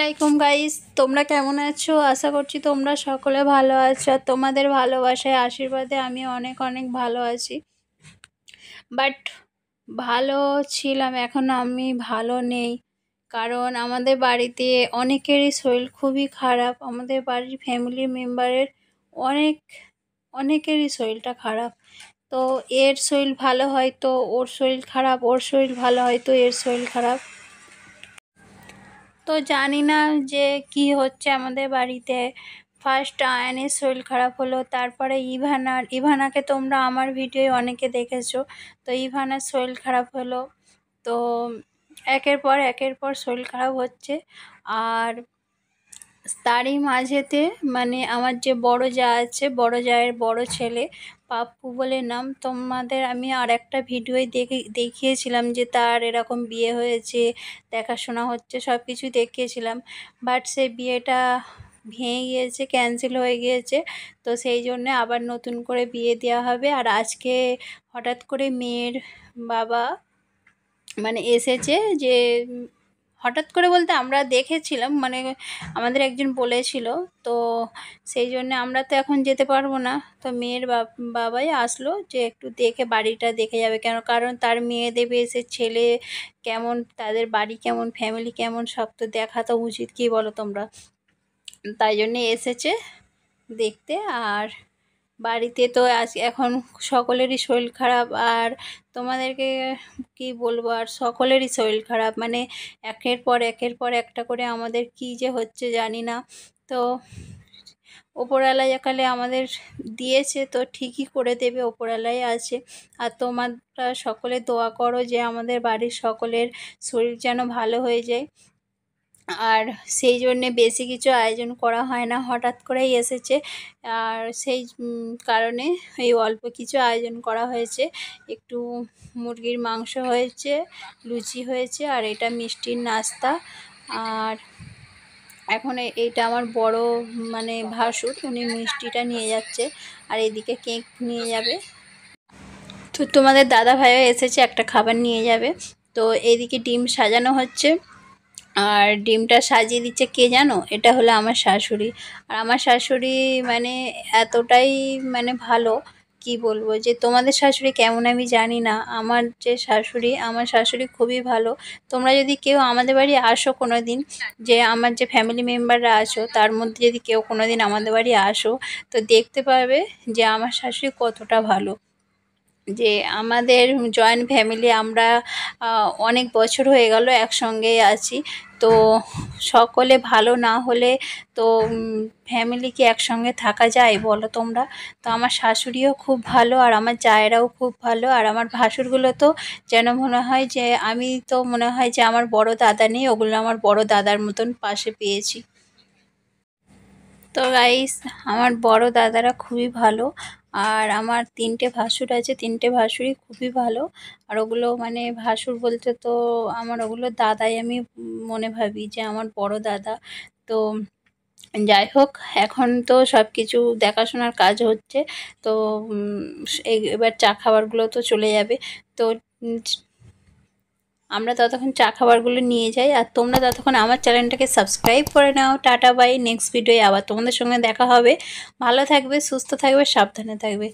আলাইকুম গাইস, তোমরা কেমন আছো? আশা করছি তোমরা সকলে ভালো আছো। আর তোমাদের ভালোবাসায় আশীর্বাদে আমি অনেক অনেক ভালো আছি। বাট ভালো ছিলাম, এখন আমি ভালো নেই। কারণ আমাদের বাড়িতে অনেকেরই শরীর খুবই খারাপ। আমাদের বাড়ির ফ্যামিলি মেম্বারের অনেক অনেকেরই শরীরটা খারাপ। তো এর শরীর ভালো হয় তো ওর শরীর খারাপ, ওর শরীর ভালো হয় তো এর শরীর খারাপ। তো জানি না যে কি হচ্ছে আমাদের বাড়িতে। ফার্স্ট আয়ানের শরীর খারাপ হলো, তারপরে ইভানাকে তোমরা আমার ভিডিওয় অনেকে দেখেছো। তো ইভানার শরীর খারাপ হলো। তো একের পর শরীর খারাপ হচ্ছে। আর তারই মাঝেতে মানে আমার যে বড় যা আছে, বড় জায়ের বড় ছেলে পাপ্পু বলে নাম, তোমাদের আমি আর একটা ভিডিওয় দেখিয়েছিলাম যে তার এরকম বিয়ে হয়েছে, দেখাশোনা হচ্ছে, সব কিছুই দেখিয়েছিলাম। বাট সে বিয়েটা ভেঙে গিয়েছে, ক্যান্সেল হয়ে গিয়েছে। তো সেই জন্যে আবার নতুন করে বিয়ে দেওয়া হবে। আর আজকে হঠাৎ করে মেয়ের বাবা মানে এসেছে যে হঠাৎ করে বলতে আমরা দেখেছিলাম, মানে আমাদের একজন বলেছিল। তো সেই জন্য আমরা তো এখন যেতে পারবো না। তো মেয়ের বাবাই আসলো যে একটু দেখে বাড়িটা দেখে যাবে, কারণ তার মেয়ে দেবে এসে ছেলে কেমন, তাদের বাড়ি কেমন, ফ্যামিলি কেমন, সব তো দেখা তো উচিত, কি বলো তোমরা? তাই জন্যে এসেছে দেখতে। আর বাড়িতে তো এখন সকলেরই শরীর খারাপ। আর তোমাদেরকে কি বলবো, আর সকলেরই শরীর খারাপ, মানে একের পর একটা করে আমাদের কি যে হচ্ছে জানি না। তো ওপরওয়ালা কালে আমাদের দিয়েছে তো ঠিকই করে দেবে, ওপরওয়ালাই আছে। আর তোমরা সকলে দোয়া করো যে আমাদের বাড়ির সকলের শরীর যেন ভালো হয়ে যায়। আর সেই জন্যে বেশি কিছু আয়োজন করা হয় না, হঠাৎ করেই এসেছে। আর সেই কারণে এই অল্প কিছু আয়োজন করা হয়েছে। একটু মুরগির মাংস হয়েছে, লুচি হয়েছে, আর এটা মিষ্টির নাস্তা। আর এখন এইটা আমার বড় মানে ভাসুর, উনি মিষ্টিটা নিয়ে যাচ্ছে, আর এদিকে কেক নিয়ে যাবে। তো তোমাদের দাদা ভাইও এসেছে, একটা খাবার নিয়ে যাবে। তো এইদিকে ডিম সাজানো হচ্ছে। আর ডিমটা সাজিয়ে দিচ্ছে কে জানো? এটা হলো আমার শাশুড়ি। আর আমার শাশুড়ি মানে এতটাই মানে ভালো, কি বলবো, যে তোমাদের শাশুড়ি কেমন আমি জানি না। আমার শাশুড়ি খুবই ভালো। তোমরা যদি কেউ আমাদের বাড়ি আসো কোনো দিন, যে আমার যে ফ্যামিলি মেম্বাররা আসো তার মধ্যে যদি কেউ কোনো দিন আমাদের বাড়ি আসো, তো দেখতে পাবে যে আমার শাশুড়ি কতটা ভালো। যে আমাদের জয়েন্ট ফ্যামিলি, আমরা অনেক বছর হয়ে গেল একসঙ্গে আছি। তো সকলে ভালো না হলে তো ফ্যামিলি কি একসঙ্গে থাকা যায় বলো তোমরা? তো আমার শাশুড়িও খুব ভালো, আর আমার জায়েরাও খুব ভালো। আর আমার ভাসুরগুলো তো যেন মনে হয় যে আমি তো মনে হয় যে আমার বড় দাদা নেই, ওগুলো আমার বড় দাদার মতন পাশে পেয়েছি। তো গাইস, আমার বড় দাদারা খুবই ভালো। আর আমার 3টে ভাসুর আছে, 3টে ভাসুরই খুবই ভালো। আর ওগুলো মানে ভাসুর বলতে তো আমার ওগুলো দাদাই আমি মনে ভাবি যে আমার বড় দাদা। তো যাই হোক, এখন তো সব কিছু দেখাশোনার কাজ হচ্ছে। তো এবার চা খাবারগুলো তো চলে যাবে। তো আমরা ততক্ষণ চা খাবারগুলো নিয়ে যাই, আর তোমরা ততক্ষণ আমার চ্যানেলটাকে সাবস্ক্রাইব করে নাও। টাটা বাই, নেক্সট ভিডিওয়ে আবার তোমাদের সঙ্গে দেখা হবে। ভালো থাকবে, সুস্থ থাকবে, সাবধানে থাকবে।